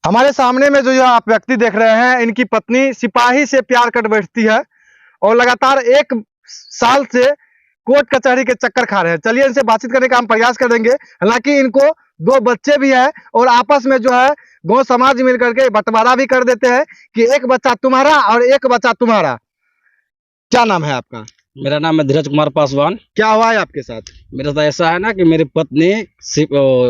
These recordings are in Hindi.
हमारे सामने में जो ये आप व्यक्ति देख रहे हैं, इनकी पत्नी सिपाही से प्यार कर बैठती है और लगातार 1 साल से कोर्ट कचहरी के चक्कर खा रहे हैं। चलिए इनसे बातचीत करने का हम प्रयास करेंगे। हालांकि इनको 2 बच्चे भी हैं और आपस में जो है गांव समाज मिल करके बंटवारा भी कर देते हैं कि एक बच्चा तुम्हारा और एक बच्चा तुम्हारा। क्या नाम है आपका? मेरा नाम है धीरज कुमार पासवान। क्या हुआ है आपके साथ? मेरा तो ऐसा है ना कि मेरी पत्नी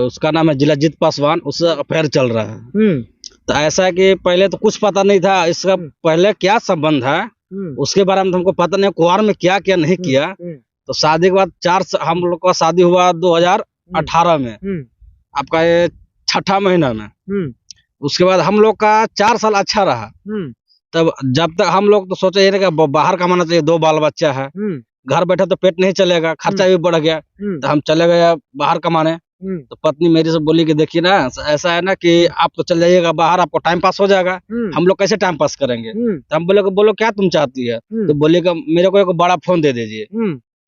उसका नाम है जिलाजीत पासवान, उससे अफेयर चल रहा है। तो ऐसा है कि पहले तो कुछ पता नहीं था इसका पहले क्या संबंध है, उसके बारे में तो हमको पता नहीं, कुआर में क्या क्या नहीं किया। तो शादी के बाद हम लोग का शादी हुआ 2018 में, आपका ये 6ठा महीना में। उसके बाद हम लोग का 4 साल अच्छा रहा। तब जब तक हम लोग तो सोचे ये कि बाहर कमाना चाहिए, 2 बाल बच्चा है, घर बैठे तो पेट नहीं चलेगा, खर्चा भी बढ़ गया, तो हम चले गए बाहर कमाने। तो पत्नी मेरी से बोली कि देखिए ना, ऐसा है ना कि आप तो चल जाइएगा बाहर, आपको टाइम पास हो जाएगा, हम लोग कैसे टाइम पास करेंगे। तो हम बोले बोलो क्या तुम चाहती है। तो बोले कि मेरे को एक बड़ा फोन दे दीजिए।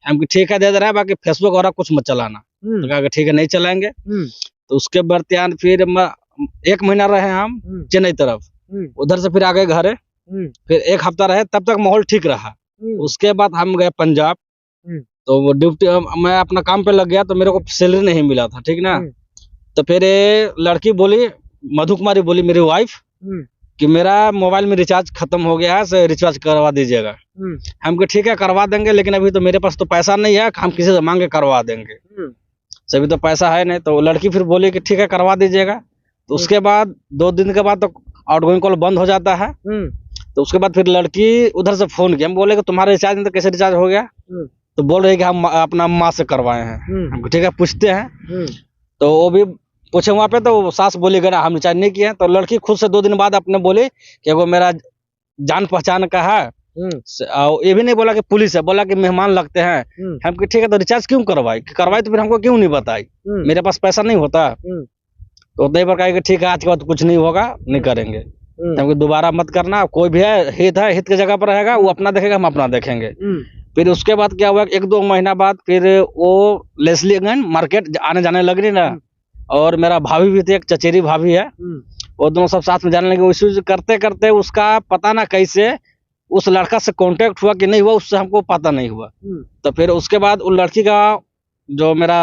हम ठीक है दे दे रहा है, बाकी फेसबुक और कुछ मत चलाना। तो कहा ठीक है नहीं चलाएंगे। तो उसके बर्तियान फिर 1 महीना रहे हम चेन्नई तरफ, उधर से फिर आ गए घरे, फिर 1 हफ्ता रहे, तब तक माहौल ठीक रहा। उसके बाद हम गए पंजाब, तो वो ड्यूटी मैं अपना काम पे लग गया, तो मेरे को सैलरी नहीं मिला था, ठीक ना। तो फिर लड़की बोली, मधु कुमारी बोली मेरी वाइफ, कि मेरा मोबाइल में रिचार्ज खत्म हो गया है, रिचार्ज करवा दीजिएगा। हम कहे ठीक है करवा देंगे, लेकिन अभी तो मेरे पास तो पैसा नहीं है, हम किसी से मांग के करवा देंगे, सभी तो पैसा है नहीं। तो लड़की फिर बोली कि ठीक है करवा दीजिएगा। तो उसके बाद 2 दिन के बाद तो आउटगोइंग कॉल बंद हो जाता है। तो उसके बाद फिर लड़की उधर से फोन किया, हम बोले कि तुम्हारा रिचार्ज नहीं तो कैसे रिचार्ज हो गया। तो बोल रहे कि हम अपना माँ से करवाए हैं। हमको ठीक है पूछते हैं, तो वो भी पूछे वहाँ पे, तो सास बोली कि हम रिचार्ज नहीं किए। तो लड़की खुद से 2 दिन बाद अपने बोली कि वो मेरा जान पहचान का है, ये भी नहीं बोला कि पुलिस है, बोला कि मेहमान लगते हैं। हम ठीक है तो रिचार्ज क्यों करवाई तो फिर हमको क्यों नहीं बताई, मेरे पास पैसा नहीं होता। तो नहीं पर कहा ठीक है आज के बाद कुछ नहीं होगा, नहीं करेंगे, हमको दोबारा मत करना, कोई भी है हित की जगह पर रहेगा, वो अपना देखेगा हम अपना देखेंगे। फिर उसके बाद क्या हुआ, 1-2 महीना बाद फिर वो लेस्लीगंज मार्केट आने जाने लगी ना, और मेरा भाभी भी थे, एक चचेरी भाभी है, वो दोनों सब साथ में जाने लगे। उसी करते करते उसका पता ना कैसे उस लड़का से कांटेक्ट हुआ कि नहीं हुआ, उससे हमको पता नहीं हुआ। तो फिर उसके बाद उस लड़की का जो मेरा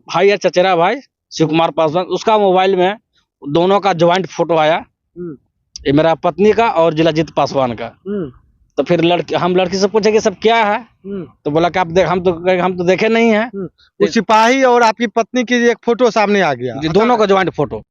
भाई है, चचेरा भाई शिव कुमार पासवान, उसका मोबाइल में दोनों का ज्वाइंट फोटो आया, ये मेरा पत्नी का और जिलाजीत पासवान का। तो फिर हम लड़की से पूछे कि सब क्या है। तो बोला कि हम तो देखे नहीं है। वो सिपाही और आपकी पत्नी की एक फोटो सामने आ गया, दोनों का ज्वाइंट फोटो।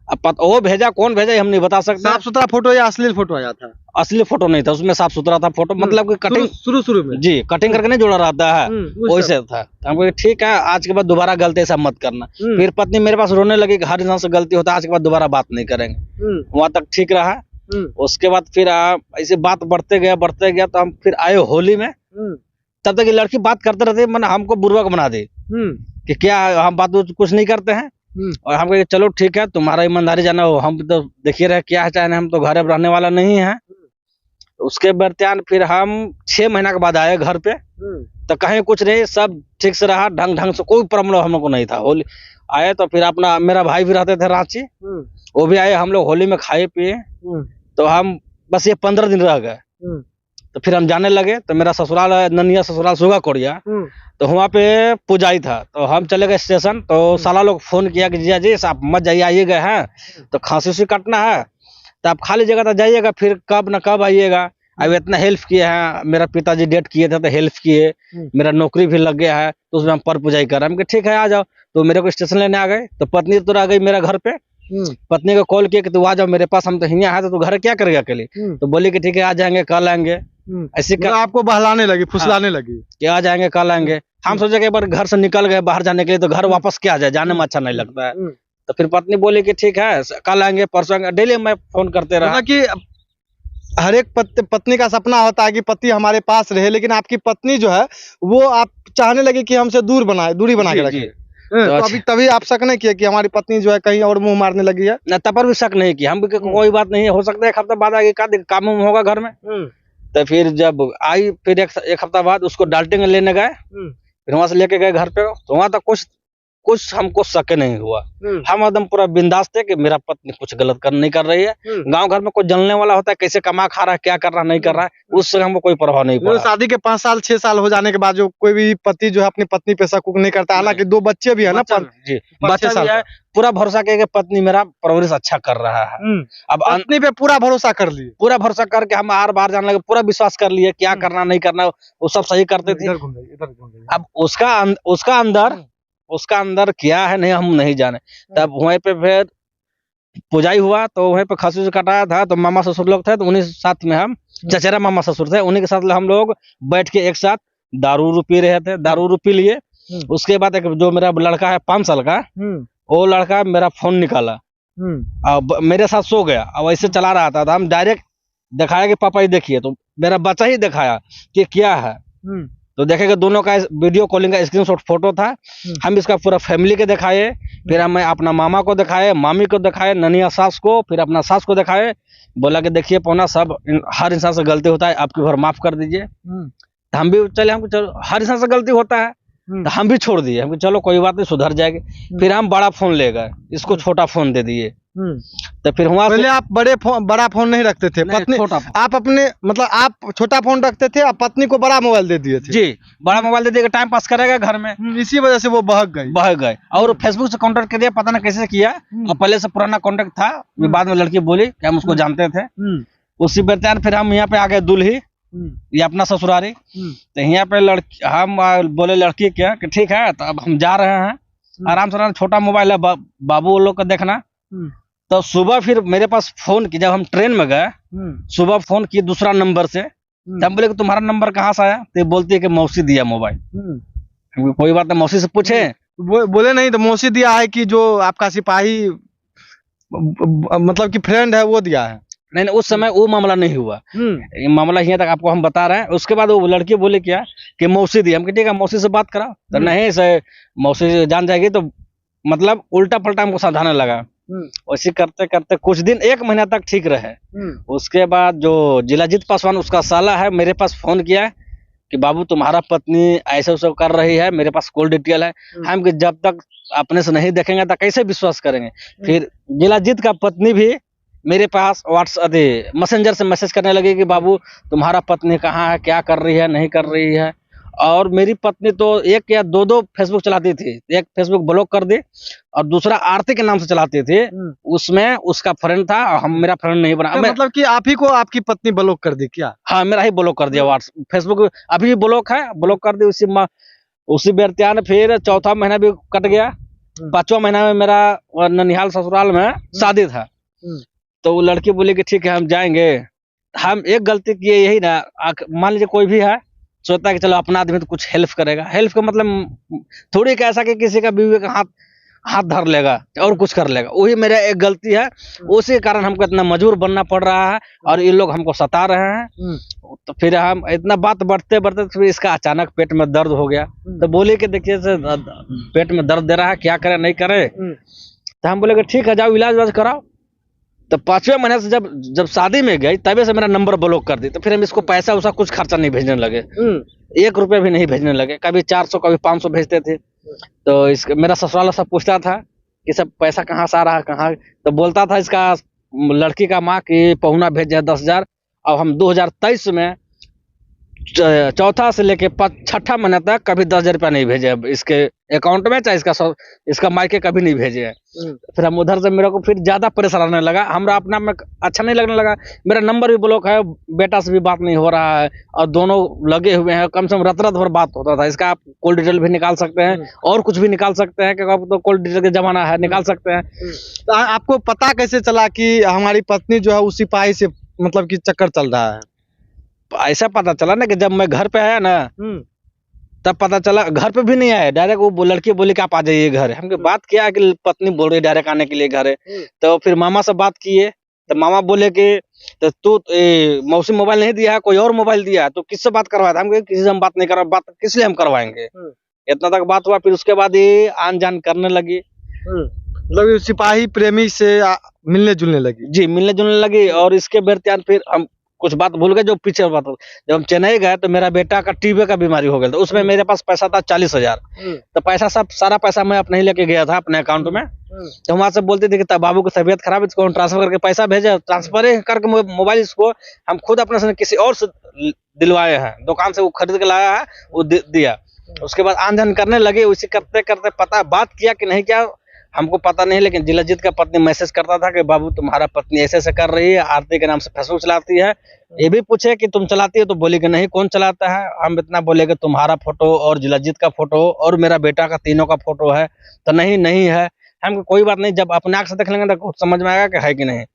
अब वो भेजा, कौन भेजा हम नहीं बता सकते। साफ सुथरा फोटो या अश्लील फोटो आया था? असली फोटो नहीं था, उसमें साफ सुथरा था फोटो, मतलब कि कटिंग शुरू में जी कटिंग करके नहीं जोड़ा रहता है, वैसे था। हमको ठीक है आज के बाद दोबारा गलती ऐसा मत करना। फिर पत्नी मेरे पास रोने लगी कि हर इंसान से गलती होता है, आज के बाद दोबारा बात नहीं करेंगे। वहां तक ठीक रहा। उसके बाद फिर ऐसे बात बढ़ते गया, तो हम फिर आए होली में। तब तक ये लड़की बात करते रहते, मैंने हमको बुर्बक बना दी कि क्या हम बात कुछ नहीं करते हैं। और हम कहे चलो ठीक है तुम्हारा ईमानदारी जाना हो, हम तो देखिए रहे क्या है चाहे, हम तो घर रहने वाला नहीं है। उसके बर्तियान फिर हम 6 महीना के बाद आए घर पे, तो कहीं कुछ नहीं, सब ठीक से रहा, ढंग से कोई प्रॉब्लम हम लोग को नहीं था। होली आए तो फिर अपना मेरा भाई भी रहते थे रांची, वो भी आए, हम लोग होली में खाए पिए। तो हम बस ये 15 दिन रह गए, तो फिर हम जाने लगे। तो मेरा ससुराल है ननिया, ससुराल सुगा कोड़िया, तो वहाँ पे पुजाई था। तो हम चले गए स्टेशन, तो साला लोग फोन किया कि जिया जी आप मत जाइए, आइए गए हैं तो खांसी उसी काटना है, तो आप खाली जगह तो जाइएगा, फिर कब न कब आइएगा। अब इतना हेल्प किए हैं, मेरा पिताजी डेट किए थे तो हेल्प किए, मेरा नौकरी भी लग गया है, तो उसमें हम पर पुजाई कर रहे हैं। ठीक है आ जाओ। तो मेरे को स्टेशन लेने आ गए, तो पत्नी तो आ गई मेरा घर पे। पत्नी को कॉल किया कि तू आ जाओ मेरे पास, हम तो हियाँ है, तो तू घर क्या करेगा अकेले। तो बोली कि ठीक है आ जाएंगे कल आएंगे। ऐसे आपको बहलाने लगी, फुसलाने लगी कि आ जाएंगे कल आएंगे। हम सोचे कि एक बार घर से निकल गए बाहर जाने के लिए, तो घर वापस क्या जाए, जाने में अच्छा नहीं लगता है। तो फिर पत्नी बोली कि ठीक है कल आएंगे परसों आएंगे, डेली मैं फोन करते रहा। कि हर एक पत्नी का सपना होता है कि पति हमारे पास रहे, लेकिन आपकी पत्नी जो है वो आप चाहने लगी कि हमसे दूरी बना के रखे। तो अभी तभी आप शक नहीं किया कि हमारी पत्नी जो है कहीं और मुंह मारने लगी है? न तब पर भी शक नहीं किया हम, कोई बात नहीं हो सकता है 1 हफ्ता बाद आगे का काम होगा घर में। तो फिर जब आई, फिर 1 हफ्ता बाद उसको डाल्टन लेने गए, फिर वहां से लेके गए घर पे। तो वहां तक कुछ कुछ हमको शक नहीं हुआ। हम एकदम पूरा बिंदास थे कि मेरा पत्नी कुछ गलत नहीं कर रही है। गांव घर में कोई जलने वाला होता है, कैसे कमा खा रहा है, क्या कर रहा है, नहीं कर रहा है, उससे हमको कोई परवाह नहीं पड़ा। शादी के 5 साल 6 साल हो जाने के बाद जो कोई भी पति जो है अपनी पत्नी पे शक नहीं करता, हालांकि 2 बच्चे भी है ना, जी बच्चा भी है, पूरा भरोसा किया कि पत्नी मेरा परवरिश अच्छा कर रहा है। अब पत्नी पे पूरा भरोसा कर लिए, पूरा भरोसा करके हम हर बार जाने लगे, पूरा विश्वास कर लिए क्या करना नहीं करना वो सब सही करते थे। अब उसका अंदर क्या है नहीं हम नहीं जाने। तब वहीं पे फिर पुजाई हुआ तो वहीं पे खसी से कटाया था, तो मामा ससुर लोग थे, तो उन्हीं साथ में हम चचेरा मामा ससुर थे, उन्हीं के साथ हम लोग बैठ के एक साथ दारू पी रहे थे। दारू पी लिए, उसके बाद एक जो मेरा लड़का है 5 साल का, वो लड़का मेरा फोन निकाला, अब मेरे साथ सो गया। अब ऐसे चला रहा था, तो हम डायरेक्ट दिखाया कि पापा ही देखिए, तो मेरा बच्चा ही दिखाया कि क्या है, तो देखेगा दोनों का वीडियो कॉलिंग का स्क्रीनशॉट फोटो था। हम इसका पूरा फैमिली के दिखाए, फिर हम अपना मामा को दिखाए, मामी को दिखाए, ननिया सास को, फिर अपना सास को दिखाए, बोला कि देखिए पौना सब हर इंसान से गलती होता है, आपकी भर माफ कर दीजिए। तो हम भी चले, हमको चलो हर इंसान से गलती होता है, तो हम भी छोड़ दिए, हम चलो कोई बात नहीं सुधर जाएगी। फिर हम बड़ा फोन ले गए, इसको छोटा फोन दे दिए। तो फिर वहां पहले आप बड़ा फोन नहीं रखते थे, पत्नी छोटा आप अपने मतलब आप छोटा फोन रखते थे, आप पत्नी को बड़ा मोबाइल दे दिए थे। जी बड़ा मोबाइल दे दिए, टाइम पास करेगा घर में, इसी वजह से वो बहक गए। और फेसबुक से कांटेक्ट किया, पता नहीं कैसे किया, और पहले से पुराना कांटेक्ट था, बाद में लड़की बोली कि हम उसको जानते थे। उसी बेचान फिर हम यहाँ पे आ गए दुल्ही, ये अपना ससुरारी। तो यहाँ पे हम बोले लड़की क्या कि ठीक है, तो अब हम जा रहे हैं, आराम से, छोटा मोबाइल है, बाबू वो लोग का देखना। तो सुबह फिर मेरे पास फोन की, जब हम ट्रेन में गए सुबह फोन की दूसरा नंबर से, तब हम बोले कि तुम्हारा नंबर कहाँ से आया, तो बोलती है कि मौसी दिया मोबाइल। कोई बात नहीं, मौसी से पूछे, बोले नहीं तो मौसी दिया है कि जो आपका सिपाही मतलब कि फ्रेंड है वो दिया है। नहीं, उस समय वो मामला नहीं हुआ, ये मामला यहाँ तक आपको हम बता रहे हैं। उसके बाद वो लड़की बोले क्या कि मौसी दी, हम ठीक है मौसी से बात कराओ, तो नहीं से मौसी जान जाएगी, तो मतलब उल्टा पलटा हमको समझाने लगा। वैसे करते करते कुछ दिन 1 महीना तक ठीक रहे। उसके बाद जो जिलाजीत पासवान उसका साला है मेरे पास फोन किया कि बाबू तुम्हारा पत्नी ऐसा वैसा कर रही है, मेरे पास कॉल डिटेल है। हम कि जब तक अपने से नहीं देखेंगे तो कैसे विश्वास करेंगे। फिर जिलाजीत का पत्नी भी मेरे पास व्हाट्सएप मैसेंजर से मैसेज करने लगी कि बाबू तुम्हारा पत्नी कहाँ है, क्या कर रही है, नहीं कर रही है। और मेरी पत्नी तो 1 या 2 फेसबुक चलाती थी, एक फेसबुक ब्लॉक कर दी और दूसरा आरती के नाम से चलाती थी, उसमें उसका फ्रेंड था और मेरा फ्रेंड नहीं बना। मतलब कि आप ही को आपकी पत्नी ब्लॉक कर दी क्या? हाँ, मेरा ही ब्लॉक कर दिया, व्हाट्सएप फेसबुक अभी भी ब्लॉक है, ब्लॉक कर दी। उसी बेरत्यान फिर 4था महीना भी कट गया, 5वां महीना में मेरा ननिहाल ससुराल में शादी था। तो वो लड़की बोली कि ठीक है हम जाएंगे। हम एक गलती किए यही ना, मान लीजिए कोई भी है सोचता है कि चलो अपना आदमी तो कुछ हेल्प करेगा, हेल्प का मतलब थोड़ी कैसा कि किसी का बीवी का हाथ धर लेगा और कुछ कर लेगा, वही मेरा एक गलती है। उसी कारण हमको इतना मजबूर बनना पड़ रहा है और ये लोग हमको सता रहे हैं। तो फिर हम इतना बात बढ़ते बढ़ते फिर इसका अचानक पेट में दर्द हो गया। तो बोले कि देखिए पेट में दर्द दे रहा है, क्या करे नहीं करे। तो हम बोले कि ठीक है जाओ इलाज कराओ। तो 5वें महीने से जब शादी में गई तभी से मेरा नंबर ब्लॉक कर दी। तो फिर हम इसको पैसा उसा कुछ खर्चा नहीं भेजने लगे, 1 रुपया भी नहीं भेजने लगे। कभी 400 कभी 500 भेजते थे। तो मेरा ससुराल सब पूछता था कि सब पैसा कहाँ से आ रहा है, कहाँ। तो बोलता था इसका लड़की का माँ की पहुना भेजे 10,000। अब हम 2023 में 4था से लेके 6ठा महीने तक कभी 10,000 रुपया नहीं भेजे इसके अकाउंट में, चाहे इसका मायके कभी नहीं भेजे है। फिर हम उधर से मेरे को फिर ज्यादा परेशान आने लगा, हमरा अपना में अच्छा नहीं लगने लगा। मेरा नंबर भी ब्लॉक है, बेटा से भी बात नहीं हो रहा है और दोनों लगे हुए हैं, कम से कम रात भर बात होता था। इसका आप कॉल डिटेल भी निकाल सकते हैं और कुछ भी निकाल सकते हैं, क्योंकि अब तो कॉल डिटेल का जमाना है, निकाल सकते हैं। तो आपको पता कैसे चला कि हमारी पत्नी जो है उस सिपाही से मतलब कि चक्कर चल रहा है? ऐसा पता चला ना कि जब मैं घर पे आया ना तब पता चला। घर पे भी नहीं आया, डायरेक्ट वो लड़की बोली कि आप आ जाइए घर। हमने बात किया कि पत्नी बोल रही डायरेक्ट आने के लिए घर है। तो फिर मामा से बात किए तो मामा बोले कि तो तू मौसी मोबाइल नहीं दिया है, कोई और मोबाइल दिया है, तो किससे बात करवाया था? हम किसी से हम बात नहीं कर रहा, बात किस लिए हम करवाएंगे। इतना तक बात हुआ। फिर उसके बाद ये आन जान करने लगी, मतलब सिपाही प्रेमी से मिलने जुलने लगी। जी मिलने जुलने लगी। और इसके बेरत्यान फिर हम कुछ बात भूल गए जो पीछे बात। जब हम चेन्नई गए तो मेरा बेटा का टीबी का बीमारी हो गया था, उसमें मेरे पास पैसा था 40,000। तो पैसा सारा पैसा मैं अपने ही लेके गया था अपने अकाउंट में। तो वहां से बोलते थे कि बाबू की तबीयत खराब है, इसको ट्रांसफर करके पैसा भेजे। ट्रांसफर करके मोबाइल इसको हम खुद अपने से किसी और से दिलवाए हैं, दुकान से वो खरीद के लाया है, वो दिया। उसके बाद आन जान करने लगे, उसी करते करते पता बात किया कि नहीं क्या हमको पता नहीं, लेकिन जिलाजीत का पत्नी मैसेज करता था कि बाबू तुम्हारा पत्नी ऐसे ऐसे कर रही है, आरती के नाम से फेसबुक चलाती है। ये भी पूछे कि तुम चलाती है, तो बोली कि नहीं कौन चलाता है। हम इतना बोले कि तुम्हारा फोटो और जिलाजीत का फोटो और मेरा बेटा का तीनों का फोटो है, तो नहीं है। हमको कोई बात नहीं, जब अपने आंख से देख लेंगे तो समझ में आएगा कि है कि नहीं।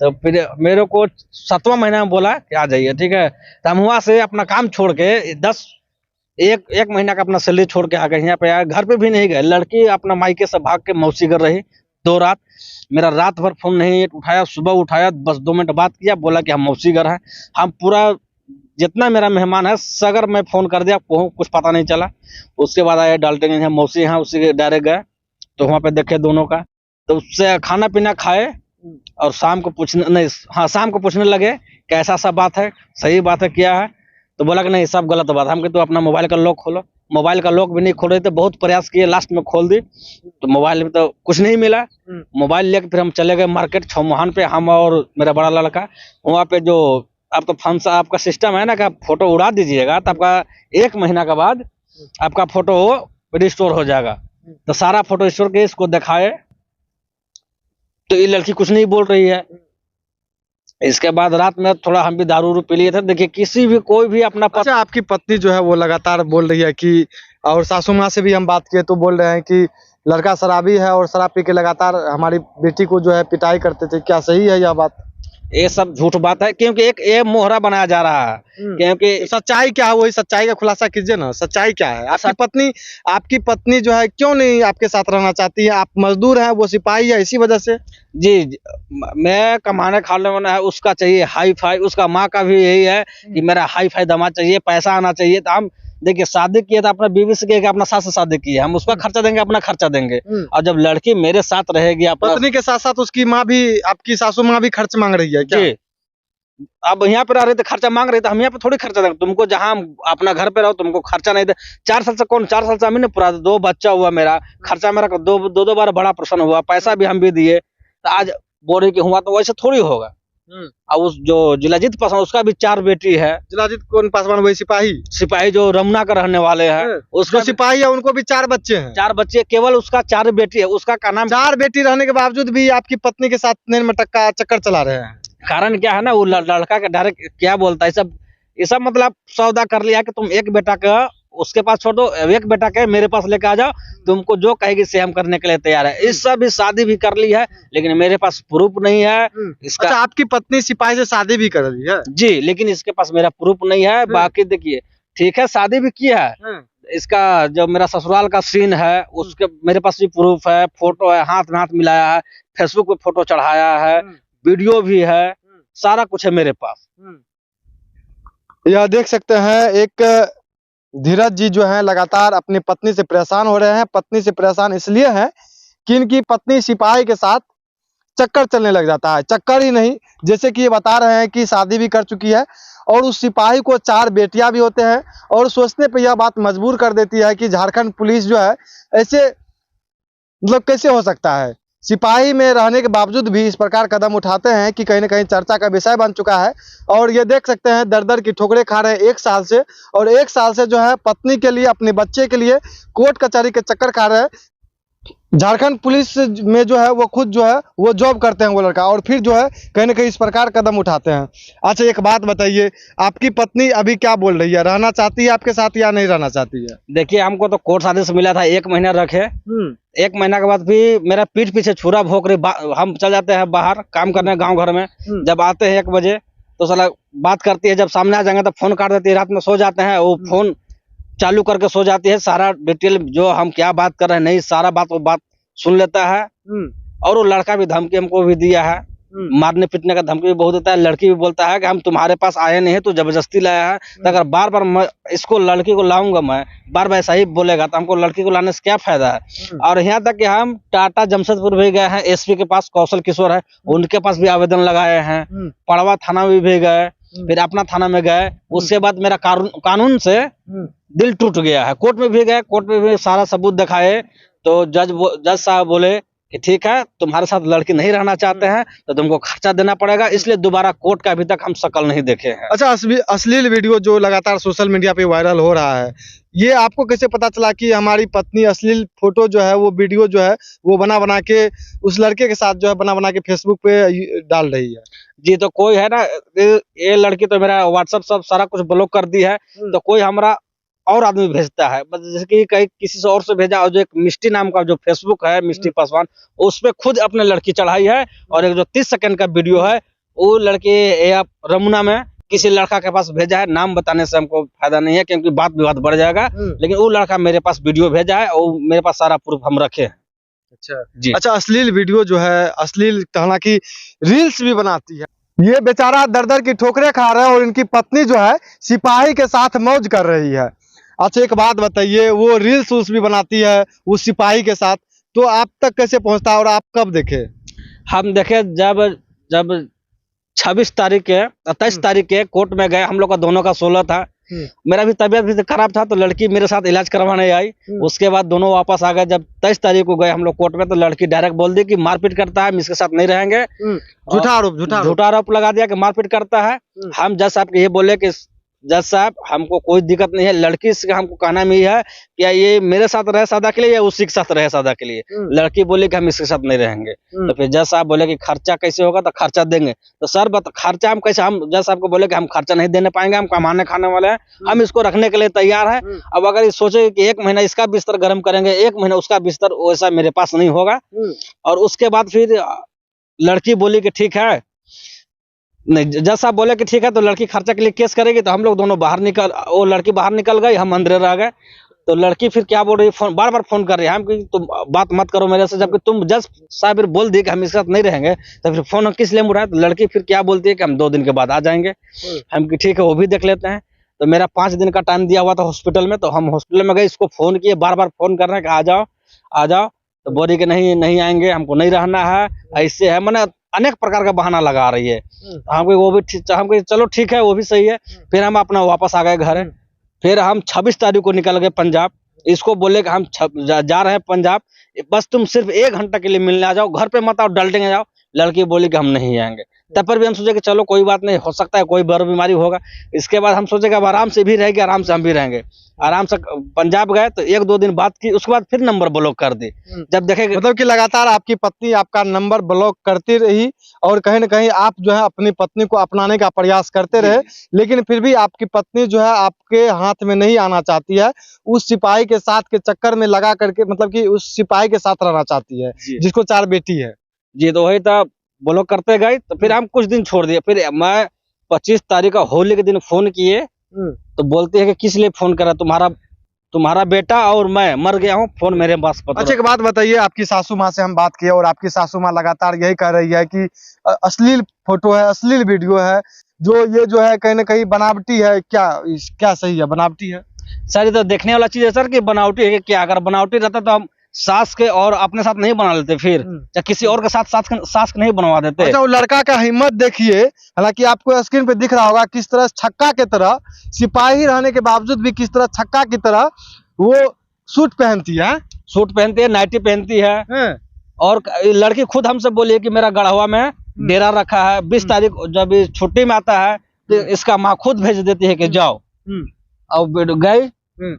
तो फिर मेरे को 7वां महीना में बोला कि आ जाइए, ठीक है। तो हम वहां से अपना काम छोड़ के एक महीना का अपना सैलरी छोड़ के आ गए, यहाँ पे आए, घर पे भी नहीं गए। लड़की अपना मायके से भाग के मौसी कर रही 2 रात। मेरा रात भर फोन नहीं उठाया, सुबह उठाया, बस 2 मिनट बात किया, बोला कि हम मौसी घर हैं। हम पूरा जितना मेरा मेहमान है सगर में फोन कर दिया, कुछ पता नहीं चला। उसके बाद आए डालटेगंज, मौसी यहाँ, उसी के डायरेक्ट गए तो वहाँ पे देखे दोनों का। तो उससे खाना पीना खाए और शाम को पूछने लगे कि ऐसा सब बात है, सही बात है, क्या है। तो बोला कि नहीं सब गलत बात है। हम कहते तो अपना मोबाइल का लॉक खोलो। मोबाइल का लॉक भी नहीं खोल रहे थे, बहुत प्रयास किए, लास्ट में खोल दी तो मोबाइल में तो कुछ नहीं मिला। मोबाइल लेके फिर हम चले गए मार्केट छौमुहान पे, हम और मेरा बड़ा लड़का। वहाँ पे जो आप तो फंस आपका सिस्टम है ना कि आप फोटो उड़ा दीजिएगा तो आपका 1 महीना के बाद आपका फोटो रिस्टोर हो जाएगा। तो सारा फोटो रिस्टोर के इसको दिखाए तो ये लड़की कुछ नहीं बोल रही है। इसके बाद रात में थोड़ा हम भी दारू पी लिए थे। देखिए किसी भी कोई भी अपना अच्छा, आपकी पत्नी जो है वो लगातार बोल रही है कि, और सासू माँ से भी हम बात किए तो बोल रहे हैं कि लड़का शराबी है और शराब पी के लगातार हमारी बेटी को जो है पिटाई करते थे। क्या सही है यह बात? ये सब झूठ बात है, क्योंकि एक ये मोहरा बनाया जा रहा है। क्योंकि सच्चाई क्या है, वही सच्चाई का खुलासा कीजिए ना। सच्चाई क्या है? आपकी पत्नी जो है क्यों नहीं आपके साथ रहना चाहती है? आप मजदूर हैं, वो सिपाही है, इसी वजह से। जी, मैं कमाने खाने वाला है, उसका चाहिए हाई फाई। उसका माँ का भी यही है कि मेरा हाई फाई दामाद चाहिए, पैसा आना चाहिए। तो हम देखिए शादी किए तो अपना बीवी से किए, अपना सास से शादी की है, हम उसका खर्चा देंगे, अपना खर्चा देंगे। और जब लड़की मेरे साथ रहेगी, पत्नी के साथ साथ उसकी माँ भी, आपकी सासू माँ भी खर्च मांग रही है क्या? जी, अब यहाँ पे रह रहे थे, खर्चा मांग रहे थे, हम यहाँ पे थोड़ी खर्चा देंगे तुमको। जहाँ अपना घर पे रहो तुमको खर्चा नहीं दे। 4 साल से 4 साल से हमें पूरा 2 बच्चा हुआ, मेरा खर्चा मेरा 2 बार बड़ा प्रश्न हुआ, पैसा भी हम भी दिए। तो आज बोल रही कि हुआ, तो वैसे थोड़ी होगा। अब उस जो जिलाजीत पासवान, उसका भी 4 बेटी है। जिलाजीत कौन पासवान? वही सिपाही जो रमना का रहने वाले हैं, उसका सिपाही है, उनको भी 4 बच्चे हैं। 4 बच्चे, केवल उसका 4 बेटी है। उसका का नाम 4 बेटी रहने के बावजूद भी आपकी पत्नी के साथ नैन मटक्का चक्कर चला रहे हैं। कारण क्या है ना, वो लड़का का डायरेक्ट क्या बोलता है, ये सब मतलब सौदा कर लिया कि तुम एक बेटा का उसके पास छोड़ दो, एक बेटा के मेरे पास लेके आ जाओ, तुमको जो कहेगी से हम करने के लिए तैयार है। इस सब भी शादी भी कर ली है, लेकिन मेरे पास प्रूफ नहीं है इसका। अच्छा, आपकी पत्नी सिपाही से शादी भी कर ली है? जी, लेकिन इसके पास मेरा प्रूफ नहीं है। बाकी देखिए, ठीक है शादी भी किया है, इसका जो मेरा ससुराल का सीन है उसके मेरे पास भी प्रूफ है, फोटो है, हाथ में हाथ मिलाया है, फेसबुक पे फोटो चढ़ाया है, वीडियो भी है, सारा कुछ है मेरे पास। यह देख सकते हैं, एक धीरज जी जो है लगातार अपनी पत्नी से परेशान हो रहे हैं। पत्नी से परेशान इसलिए है कि इनकी पत्नी सिपाही के साथ चक्कर चलने लग जाता है। चक्कर ही नहीं, जैसे कि ये बता रहे हैं कि शादी भी कर चुकी है और उस सिपाही को 4 बेटियां भी होते हैं। और सोचने पे यह बात मजबूर कर देती है कि झारखंड पुलिस जो है ऐसे मतलब कैसे हो सकता है। सिपाही में रहने के बावजूद भी इस प्रकार कदम उठाते हैं कि कहीं ना कहीं चर्चा का विषय बन चुका है। और ये देख सकते हैं दर की ठोकरें खा रहे हैं 1 साल से, और 1 साल से जो है पत्नी के लिए, अपने बच्चे के लिए कोर्ट कचहरी के चक्कर खा रहे हैं। झारखंड पुलिस में जो है वो खुद जो है वो जॉब करते हैं वो लड़का, और फिर जो है कहीं ना कहीं इस प्रकार कदम उठाते हैं। अच्छा, एक बात बताइए, आपकी पत्नी अभी क्या बोल रही है? रहना चाहती है आपके साथ या नहीं रहना चाहती है? देखिए, हमको तो कोर्ट आदेश मिला था 1 महीना रखे। 1 महीना के बाद भी मेरा पीठ पीछे छुरा भोंक रही। हम चल जाते हैं बाहर काम करने गाँव घर में, जब आते हैं 1 बजे तो साला बात करती है, जब सामने आ जाएंगे तो फोन काट देती है। रात में सो जाते हैं, वो फोन चालू करके सो जाती है। सारा डिटेल जो हम क्या बात कर रहे हैं, नहीं सारा बात वो बात सुन लेता है। और वो लड़का भी धमकी हमको भी दिया है, मारने पीटने का धमकी भी बहुत देता है। लड़की भी बोलता है कि हम तुम्हारे पास आए नहीं है, तो जबरदस्ती लाया है। तो अगर बार बार इसको लड़की को लाऊंगा, मैं बार बार ऐसा ही बोलेगा तो हमको लड़की को लाने से क्या फायदा है। और यहाँ तक कि हम टाटा जमशेदपुर भी गए हैं, एसपी के पास कौशल किशोर है, उनके पास भी आवेदन लगाए हैं, पड़वा थाना भी गए, फिर अपना थाना में गए। उसके बाद मेरा कानून से दिल टूट गया है। कोर्ट में भी गए, कोर्ट में भी सारा सबूत दिखाए तो जज साहब बोले कि ठीक है, तुम्हारे साथ लड़की नहीं रहना चाहते हैं तो तुमको खर्चा देना पड़ेगा, इसलिए दोबारा कोर्ट का अभी तक हम शक्ल नहीं देखे हैं। अच्छा, अश्लील वीडियो जो लगातार सोशल मीडिया पे वायरल हो रहा है, ये आपको कैसे पता चला कि हमारी पत्नी अश्लील फोटो जो है, वो वीडियो जो है वो बना के उस लड़के के साथ जो है बना के फेसबुक पे डाल रही है? जी, तो कोई है ना, ये लड़की तो मेरा व्हाट्सएप सब सारा कुछ ब्लॉक कर दी है, तो कोई हमारा और आदमी भेजता है, जैसे कि कहीं किसी से और से भेजा। और जो एक मिष्टी नाम का जो फेसबुक है, मिष्टी पासवान, उस पे खुद अपने लड़की चढ़ाई है। और एक जो 30 सेकंड का वीडियो है, वो लड़की रमुना में किसी लड़का के पास भेजा है। नाम बताने से हमको फायदा नहीं है, क्योंकि बात विवाद बढ़ जाएगा। लेकिन वो लड़का मेरे पास वीडियो भेजा है और मेरे पास सारा प्रूफ हम रखे हैं। अच्छा जी। अच्छा, अश्लील वीडियो जो है, अश्लील हालांकि रील्स भी बनाती है। ये बेचारा दर दर की ठोकरें खा रहा है और इनकी पत्नी जो है सिपाही के साथ मौज कर रही है। अच्छा, एक बात बताइए, वो रील्स भी बनाती है उस सिपाही के साथ, तो आप तक कैसे पहुंचता है और आप कब देखे? हम देखे जब 26 तारीख के 28 तारीख के कोर्ट में गए। हम लोग का दोनों का 16 था। मेरा भी तबीयत भी खराब था, तो लड़की मेरे साथ इलाज करवाने आई। उसके बाद दोनों वापस आ गए। जब 23 तारीख को गए हम लोग कोर्ट में, तो लड़की डायरेक्ट बोल दी कि मारपीट करता है, हम इसके साथ नहीं रहेंगे। झूठा आरोप लगा दिया कि मारपीट करता है। हम जज साहब के ये बोले कि जज साहब, हमको कोई दिक्कत नहीं है, लड़की से हमको कहना में है कि ये मेरे साथ रहे सादा के लिए या उसी के साथ रहे सादा के लिए। लड़की बोली कि हम इसके साथ नहीं रहेंगे। तो फिर जज साहब बोले कि खर्चा कैसे होगा? तो खर्चा देंगे। तो सर खर्चा हम कैसे? हम जज साहब को बोले कि हम खर्चा नहीं देने पाएंगे, हम कमाने खाने वाले हैं, हम इसको रखने के लिए तैयार है। अब अगर ये सोचे कि 1 महीना इसका बिस्तर गर्म करेंगे, 1 महीना उसका बिस्तर, वैसा मेरे पास नहीं होगा। और उसके बाद फिर लड़की बोली कि ठीक है, नहीं, जज साहब बोले कि ठीक है, तो लड़की खर्चा के लिए केस करेगी। तो हम लोग दोनों वो लड़की बाहर निकल गई, हम अंदर रह गए। तो लड़की फिर क्या बोल रही है, बार बार फोन कर रही है हम कि तुम बात मत करो मेरे से, जबकि तुम जज साहब बोल दी कि हम इसके साथ नहीं रहेंगे, तो फिर फोन किस लिए उठाए? तो लड़की फिर क्या बोलती है कि हम 2 दिन के बाद आ जाएंगे। हम कि ठीक है, वो भी देख लेते हैं। तो मेरा 5 दिन का टाइम दिया हुआ था हॉस्पिटल में, तो हम हॉस्पिटल में गए, इसको फोन किए, बार बार फोन कर रहे हैं कि आ जाओ आ जाओ। तो बोली कि नहीं आएंगे, हमको नहीं रहना है, ऐसे है, मैंने अनेक प्रकार का बहाना लगा रही है। हमको वो भी हमको चलो ठीक है, वो भी सही है। फिर हम अपना वापस आ गए घर। फिर हम 26 तारीख को निकल गए पंजाब। इसको बोले कि हम जा रहे हैं पंजाब, बस तुम सिर्फ 1 घंटा के लिए मिलने आ जाओ, घर पे मत आओ, डलते जाओ। लड़की बोली कि हम नहीं आएंगे। तब पर भी हम सोचे कि चलो कोई बात नहीं, हो सकता है कोई बड़ी बीमारी होगा। इसके बाद हम सोचे कि अब आराम से भी रहेंगे, आराम से हम भी रहेंगे। आराम से पंजाब गए, तो 1-2 दिन बात की, उसके बाद फिर नंबर ब्लॉक कर दी। जब देखे मतलब कि लगातार आपकी पत्नी आपका नंबर ब्लॉक करती रही और कहीं ना कहीं आप जो है अपनी पत्नी को अपनाने का प्रयास करते रहे, लेकिन फिर भी आपकी पत्नी जो है आपके हाथ में नहीं आना चाहती है, उस सिपाही के साथ के चक्कर में लगा करके, मतलब कि उस सिपाही के साथ रहना चाहती है जिसको 4 बेटी है। जी, तो वही था, ब्लॉक करते गए। तो फिर हम कुछ दिन छोड़ दिए। फिर मैं 25 तारीख का होली के दिन फोन किए, तो बोलते हैं कि किस लिए फोन करा, तुम्हारा बेटा और मैं मर गया हूँ, फोन मेरे पास पता। अच्छा, एक बात बताइए, आपकी सासू माँ से हम बात किए और आपकी सासू माँ लगातार यही कह रही है कि अश्लील फोटो है, अश्लील वीडियो है, ये जो है कहीं ना कहीं बनावटी है। क्या सही है, बनावटी है? सर, ये तो देखने वाला चीज है सर कि बनावटी है कि क्या। अगर बनावटी रहता तो हम सास के और अपने साथ नहीं बना लेते, फिर या किसी और के साथ सास नहीं बनवा देते। अच्छा, वो लड़का का हिम्मत देखिए, हालांकि आपको स्क्रीन पे दिख रहा होगा किस तरह छक्का की तरह, सिपाही रहने के बावजूद भी किस तरह छक्का की तरह वो सूट पहनती है, नाइटी पहनती है। और लड़की खुद हमसे बोली है कि मेरा गढ़वा में डेरा रखा है, 20 तारीख जब छुट्टी में आता है तो इसका माँ खुद भेज देती है कि जाओ। और गई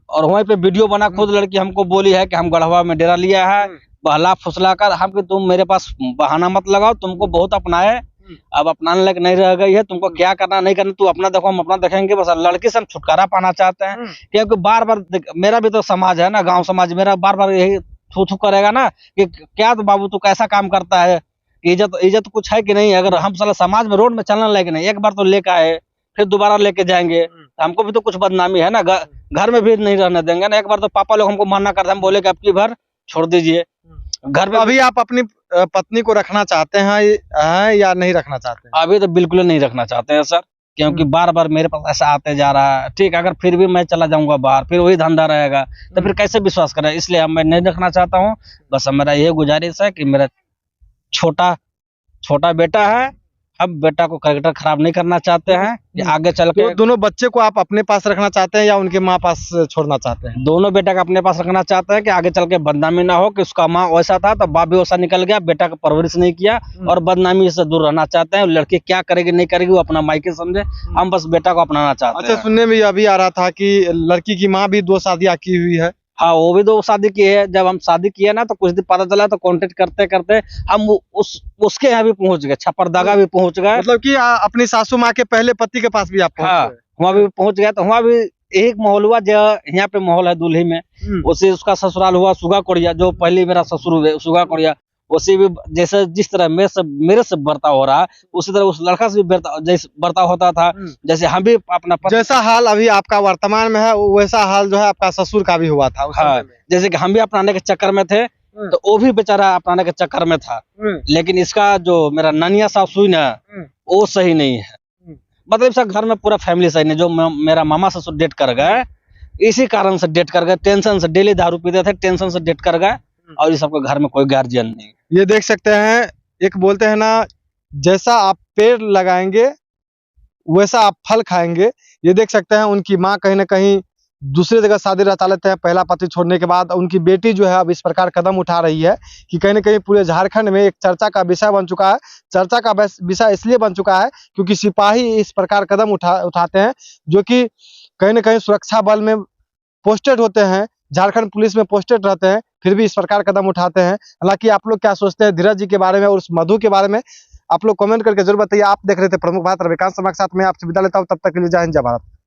और वहीं पे वीडियो बना, खुद लड़की हमको बोली है कि हम गढ़वा में डेरा लिया है, बहला फुसला कर हम कि तुम मेरे पास बहाना मत लगाओ, तुमको बहुत अपनाए, अब अपनाने लायक नहीं रह गई है, तुमको क्या करना नहीं करना तू अपना देखो, हम अपना देखेंगे। बस लड़की से हम छुटकारा पाना चाहते हैं, क्योंकि बार बार मेरा भी तो समाज है ना, गाँव समाज मेरा बार बार यही थू करेगा ना कि क्या तो बाबू तू कैसा काम करता है, इज्जत कुछ है कि नहीं। अगर हम साला समाज में रोड में चलने लायक नहीं, एक बार तो लेकर आए फिर दोबारा लेके जाएंगे, हमको भी तो कुछ बदनामी है ना, घर में भी नहीं रहने देंगे ना। एक बार तो पापा लोग हमको मना करते, हम बोले कि अब की भर छोड़ दीजिए घर में। अभी आप अपनी पत्नी को रखना चाहते हैं या नहीं रखना चाहते हैं? अभी तो बिल्कुल नहीं रखना चाहते हैं सर, क्योंकि बार बार मेरे पास ऐसा आते जा रहा है। ठीक, अगर फिर भी मैं चला जाऊंगा बाहर, फिर वही धंधा रहेगा, तो फिर कैसे विश्वास करें, इसलिए मैं नहीं रखना चाहता हूँ। बस मेरा ये गुजारिश है कि मेरा छोटा बेटा है, हम बेटा को कैरेक्टर खराब नहीं करना चाहते हैं कि आगे चल के तो दोनों बच्चे को आप अपने पास रखना चाहते हैं या उनके माँ पास छोड़ना चाहते हैं? दोनों बेटा को अपने पास रखना चाहते हैं कि आगे चल के बदनामी ना हो कि उसका माँ वैसा था तो बाप भी वैसा निकल गया, बेटा का परवरिश नहीं किया और बदनामी से दूर रहना चाहते हैं। लड़की क्या करेगी नहीं करेगी वो अपना मायके समझे, हम बस बेटा को अपनाना चाहते अच्छा, हैं। सुनने में अभी आ रहा था कि लड़की की माँ भी 2 शादियां की हुई है। हाँ, वो भी 2 शादी की है। जब हम शादी किए ना तो कुछ दिन पता चला तो कांटेक्ट करते करते हम उसके यहाँ भी पहुंच गए, छपरदागा भी पहुंच गए। मतलब कि अपनी सासू माँ के पहले पति के पास भी आप पहुंच हाँ, गए। वहाँ भी पहुंच गया तो वहाँ भी एक माहौल हुआ जो यहाँ पे माहौल है दूल्ही में। उसे उसका ससुराल हुआ सुगा कोड़िया, जो पहले मेरा ससुर हुए सुगा कोड़िया। उसी भी जैसे जिस तरह मेरे से बर्ताव हो रहा उसी तरह उस लड़का से भी बर्ताव होता था। जैसे हम भी अपना जैसा हाल अभी आपका वर्तमान में है वैसा हाल जो है आपका ससुर का भी हुआ था उस हाँ, समय में। जैसे कि हम भी अपनाने के चक्कर में थे तो वो भी बेचारा अपनाने के चक्कर में था। लेकिन इसका जो मेरा ननिया सासू ना वो सही नहीं है। मतलब इसका घर में पूरा फैमिली सही नहीं। जो मेरा मामा ससुर डेट कर गए, इसी कारण से डेट कर गए, टेंशन से डेली दारू पीते थे, टेंशन से डेट कर गए और इस सबके घर में कोई गार्जियन नहीं। ये देख सकते हैं, एक बोलते हैं ना, जैसा आप पेड़ लगाएंगे वैसा आप फल खाएंगे। ये देख सकते हैं उनकी माँ कहीं ना कहीं दूसरी जगह शादी रचा लेते हैं पहला पति छोड़ने के बाद। उनकी बेटी जो है अब इस प्रकार कदम उठा रही है कि कहीं ना कहीं पूरे झारखंड में एक चर्चा का विषय बन चुका है। चर्चा का विषय इसलिए बन चुका है क्योंकि सिपाही इस प्रकार कदम उठाते हैं जो कि कहीं ना कहीं सुरक्षा बल में पोस्टेड होते हैं, झारखंड पुलिस में पोस्टेड रहते हैं, फिर भी इस प्रकार कदम उठाते हैं। हालांकि आप लोग क्या सोचते हैं धीरज जी के बारे में और उस मधु के बारे में, आप लोग कमेंट करके जरूर बताइए। आप देख रहे थे प्रमुख बात रविकांत शर्मा के साथ, मैं आपसे विदा लेता हूं। तब तक के लिए जय हिंद जय भारत।